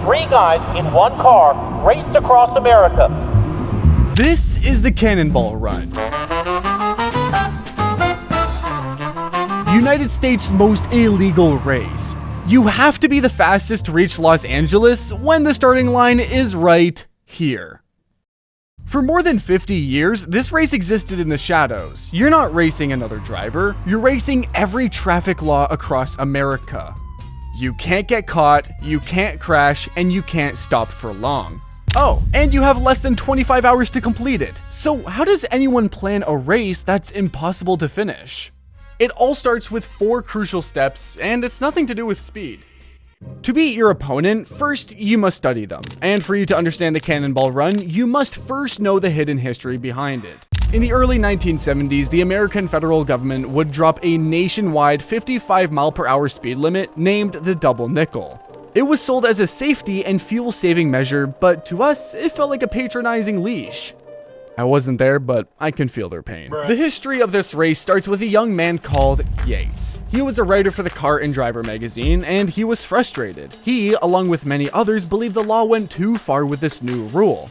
Three guys in one car raced across America. This is the Cannonball Run, United States' most illegal race. You have to be the fastest to reach Los Angeles when the starting line is right here. For more than 50 years, this race existed in the shadows. You're not racing another driver, you're racing every traffic law across America. You can't get caught, you can't crash, and you can't stop for long. Oh, and you have less than 25 hours to complete it. So how does anyone plan a race that's impossible to finish? It all starts with 4 crucial steps, and it's nothing to do with speed. To beat your opponent, first you must study them. And for you to understand the Cannonball Run, you must first know the hidden history behind it. In the early 1970s, the American federal government would drop a nationwide 55-mile-per-hour speed limit named the double nickel. It was sold as a safety and fuel-saving measure, but to us, it felt like a patronizing leash. I wasn't there, but I can feel their pain. The history of this race starts with a young man called Yates. He was a writer for the Car and Driver magazine, and he was frustrated. He, along with many others, believed the law went too far with this new rule.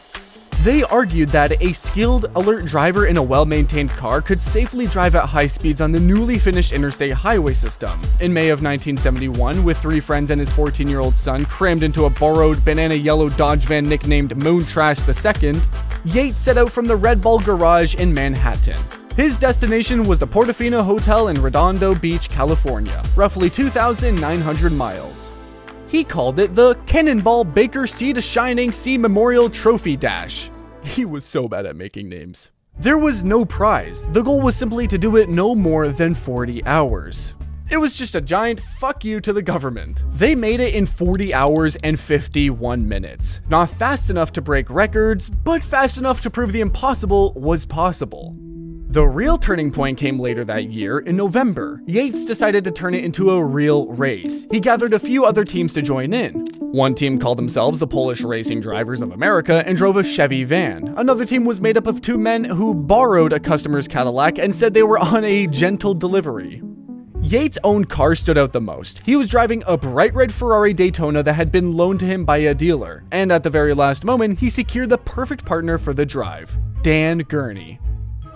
They argued that a skilled, alert driver in a well-maintained car could safely drive at high speeds on the newly finished interstate highway system. In May of 1971, with 3 friends and his 14-year-old son crammed into a borrowed banana yellow Dodge van nicknamed Moon Trash II, Yates set out from the Red Ball Garage in Manhattan. His destination was the Portofino Hotel in Redondo Beach, California, roughly 2,900 miles. He called it the Cannonball Baker Sea to Shining Sea Memorial Trophy Dash. He was so bad at making names. There was no prize. The goal was simply to do it no more than 40 hours. It was just a giant fuck you to the government. They made it in 40 hours and 51 minutes. Not fast enough to break records, but fast enough to prove the impossible was possible. The real turning point came later that year in November. Yates decided to turn it into a real race. He gathered a few other teams to join in. One team called themselves the Polish Racing Drivers of America and drove a Chevy van. Another team was made up of 2 men who borrowed a customer's Cadillac and said they were on a gentle delivery. Yates' own car stood out the most. He was driving a bright red Ferrari Daytona that had been loaned to him by a dealer, and at the very last moment, he secured the perfect partner for the drive, Dan Gurney,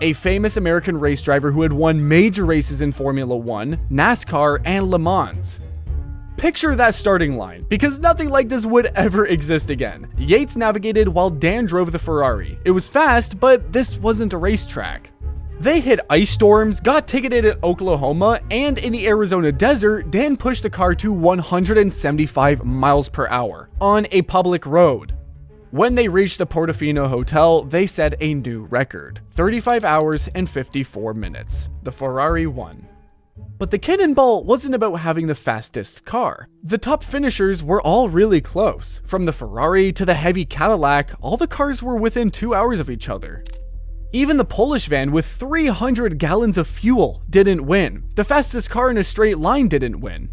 a famous American race driver who had won major races in Formula 1, NASCAR, and Le Mans. Picture that starting line, because nothing like this would ever exist again. Yates navigated while Dan drove the Ferrari. It was fast, but this wasn't a racetrack. They hit ice storms, got ticketed in Oklahoma, and in the Arizona desert, Dan pushed the car to 175 miles per hour on a public road. When they reached the Portofino Hotel, they set a new record, 35 hours and 54 minutes. The Ferrari won. But the Cannonball wasn't about having the fastest car. The top finishers were all really close. From the Ferrari to the heavy Cadillac, all the cars were within 2 hours of each other. Even the Polish van with 300 gallons of fuel didn't win. The fastest car in a straight line didn't win.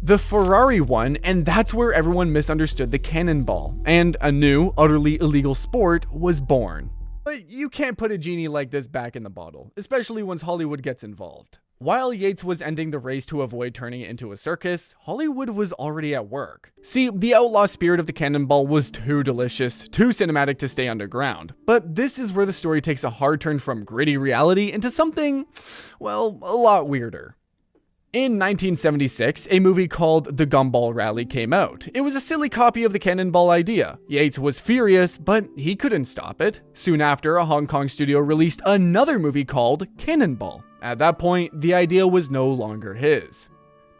The Ferrari won, and that's where everyone misunderstood the Cannonball, and a new, utterly illegal sport was born. But you can't put a genie like this back in the bottle, especially once Hollywood gets involved. While Yates was ending the race to avoid turning it into a circus, Hollywood was already at work. See, the outlaw spirit of the Cannonball was too delicious, too cinematic to stay underground. But this is where the story takes a hard turn from gritty reality into something, well, a lot weirder. In 1976, a movie called The Gumball Rally came out. It was a silly copy of the Cannonball idea. Yates was furious, but he couldn't stop it. Soon after, a Hong Kong studio released another movie called Cannonball. At that point, the idea was no longer his.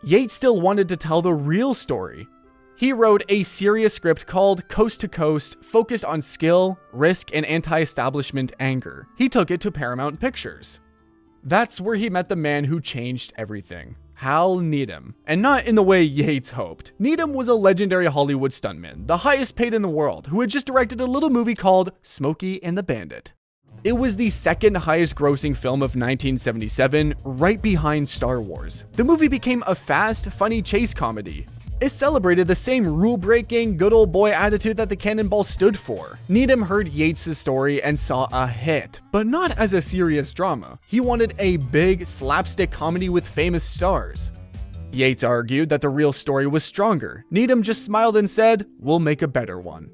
Yates still wanted to tell the real story. He wrote a serious script called Coast to Coast, focused on skill, risk, and anti-establishment anger. He took it to Paramount Pictures. That's where he met the man who changed everything, Hal Needham. And not in the way Yates hoped. Needham was a legendary Hollywood stuntman, the highest paid in the world, who had just directed a little movie called Smokey and the Bandit. It was the second highest grossing film of 1977, right behind Star Wars. The movie became a fast, funny chase comedy. It celebrated the same rule-breaking, good old boy attitude that the Cannonball stood for. Needham heard Yates' story and saw a hit, but not as a serious drama. He wanted a big, slapstick comedy with famous stars. Yates argued that the real story was stronger. Needham just smiled and said, "We'll make a better one."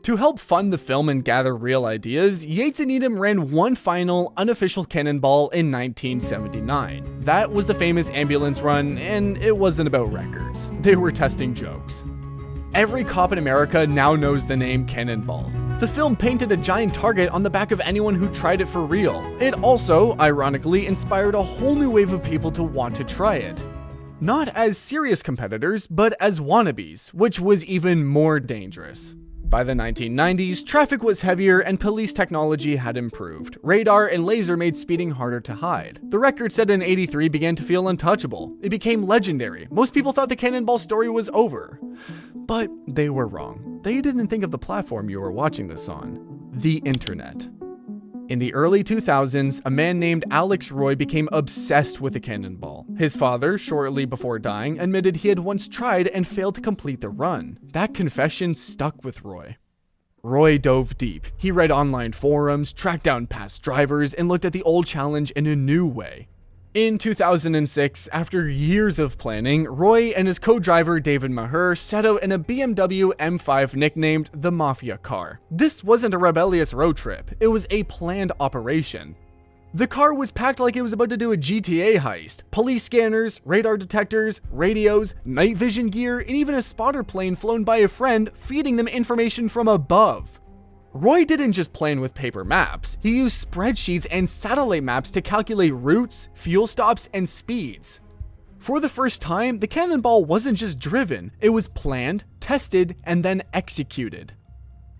To help fund the film and gather real ideas, Yates and Needham ran one final, unofficial cannonball in 1979. That was the famous ambulance run, and it wasn't about records. They were testing jokes. Every cop in America now knows the name Cannonball. The film painted a giant target on the back of anyone who tried it for real. It also, ironically, inspired a whole new wave of people to want to try it. Not as serious competitors, but as wannabes, which was even more dangerous. By the 1990s, traffic was heavier and police technology had improved. Radar and laser made speeding harder to hide. The record set in '83 began to feel untouchable. It became legendary. Most people thought the Cannonball story was over. But they were wrong. They didn't think of the platform you were watching this on: the internet. In the early 2000s, a man named Alex Roy became obsessed with the Cannonball. His father, shortly before dying, admitted he had once tried and failed to complete the run. That confession stuck with Roy. Roy dove deep. He read online forums, tracked down past drivers, and looked at the old challenge in a new way. In 2006, after years of planning, Roy and his co-driver David Maher set out in a BMW M5 nicknamed the Mafia car. This wasn't a rebellious road trip, it was a planned operation. The car was packed like it was about to do a GTA heist. Police scanners, radar detectors, radios, night vision gear, and even a spotter plane flown by a friend feeding them information from above. Roy didn't just plan with paper maps, he used spreadsheets and satellite maps to calculate routes, fuel stops, and speeds. For the first time, the Cannonball wasn't just driven, it was planned, tested, and then executed.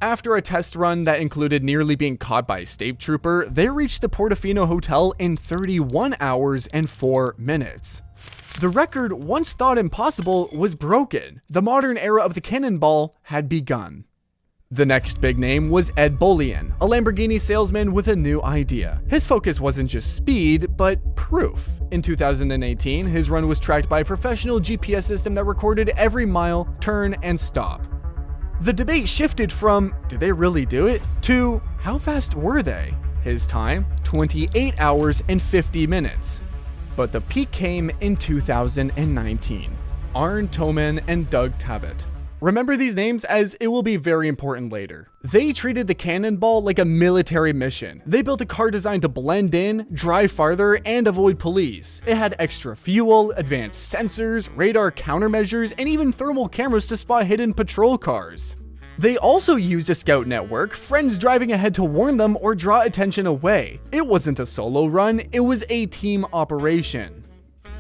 After a test run that included nearly being caught by a state trooper, they reached the Portofino Hotel in 31 hours and 4 minutes. The record, once thought impossible, was broken. The modern era of the Cannonball had begun. The next big name was Ed Bolian, a Lamborghini salesman with a new idea. His focus wasn't just speed, but proof. In 2018, his run was tracked by a professional GPS system that recorded every mile, turn, and stop. The debate shifted from, did they really do it, to how fast were they? His time, 28 hours and 50 minutes. But the peak came in 2019. Arn Toman and Doug Tabbitt. Remember these names, as it will be very important later. They treated the Cannonball like a military mission. They built a car designed to blend in, drive farther, and avoid police. It had extra fuel, advanced sensors, radar countermeasures, and even thermal cameras to spot hidden patrol cars. They also used a scout network, friends driving ahead to warn them or draw attention away. It wasn't a solo run, it was a team operation.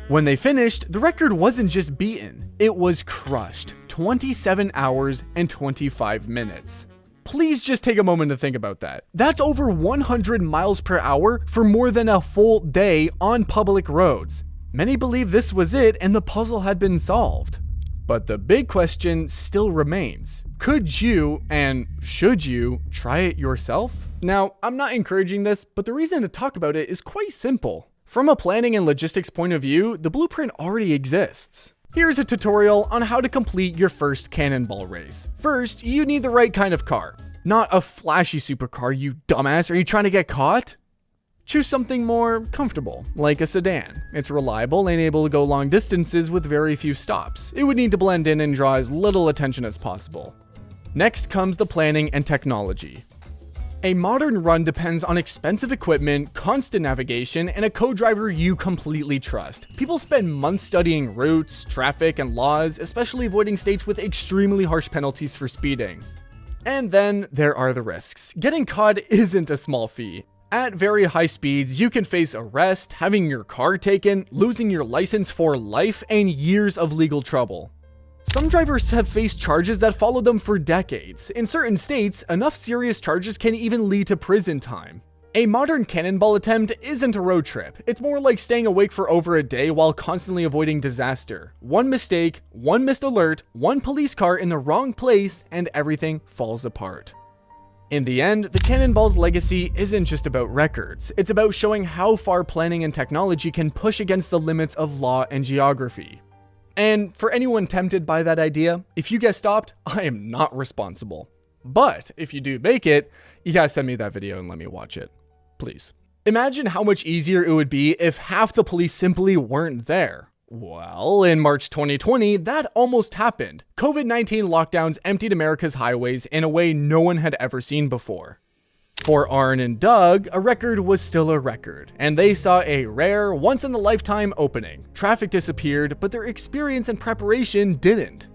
When they finished, the record wasn't just beaten, it was crushed. 27 hours and 25 minutes. Please just take a moment to think about that. That's over 100 miles per hour for more than a full day on public roads. Many believe this was it and the puzzle had been solved. But the big question still remains. Could you, and should you, try it yourself? Now, I'm not encouraging this, but the reason to talk about it is quite simple. From a planning and logistics point of view, the blueprint already exists. Here's a tutorial on how to complete your first Cannonball race. First, you need the right kind of car. Not a flashy supercar, you dumbass. Are you trying to get caught? Choose something more comfortable, like a sedan. It's reliable and able to go long distances with very few stops. It would need to blend in and draw as little attention as possible. Next comes the planning and technology. A modern run depends on expensive equipment, constant navigation, and a co-driver you completely trust. People spend months studying routes, traffic, and laws, especially avoiding states with extremely harsh penalties for speeding. And then there are the risks. Getting caught isn't a small feat. At very high speeds, you can face arrest, having your car taken, losing your license for life, and years of legal trouble. Some drivers have faced charges that followed them for decades. In certain states, enough serious charges can even lead to prison time. A modern Cannonball attempt isn't a road trip. It's more like staying awake for over a day while constantly avoiding disaster. One mistake, one missed alert, one police car in the wrong place, and everything falls apart. In the end, the Cannonball's legacy isn't just about records. It's about showing how far planning and technology can push against the limits of law and geography. And for anyone tempted by that idea, if you get stopped, I am not responsible. But if you do make it, you gotta send me that video and let me watch it. Please. Imagine how much easier it would be if half the police simply weren't there. Well, in March 2020, that almost happened. COVID-19 lockdowns emptied America's highways in a way no one had ever seen before. For Arn and Doug, a record was still a record, and they saw a rare, once-in-a-lifetime opening. Traffic disappeared, but their experience and preparation didn't.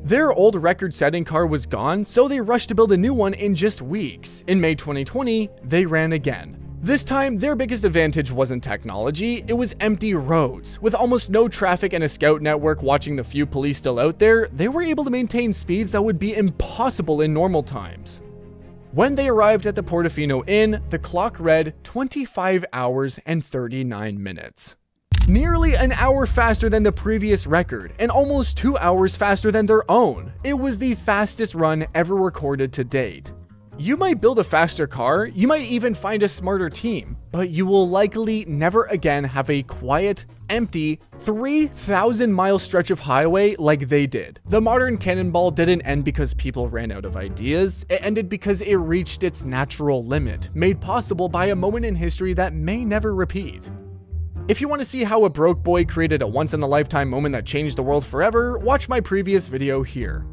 Their old record-setting car was gone, so they rushed to build a new one in just weeks. In May 2020, they ran again. This time, their biggest advantage wasn't technology, it was empty roads. With almost no traffic and a scout network watching the few police still out there, they were able to maintain speeds that would be impossible in normal times. When they arrived at the Portofino Inn, the clock read 25 hours and 39 minutes. Nearly an hour faster than the previous record, and almost 2 hours faster than their own. It was the fastest run ever recorded to date. You might build a faster car, you might even find a smarter team, but you will likely never again have a quiet, empty, 3,000-mile stretch of highway like they did. The modern Cannonball didn't end because people ran out of ideas, it ended because it reached its natural limit, made possible by a moment in history that may never repeat. If you want to see how a broke boy created a once-in-a-lifetime moment that changed the world forever, watch my previous video here.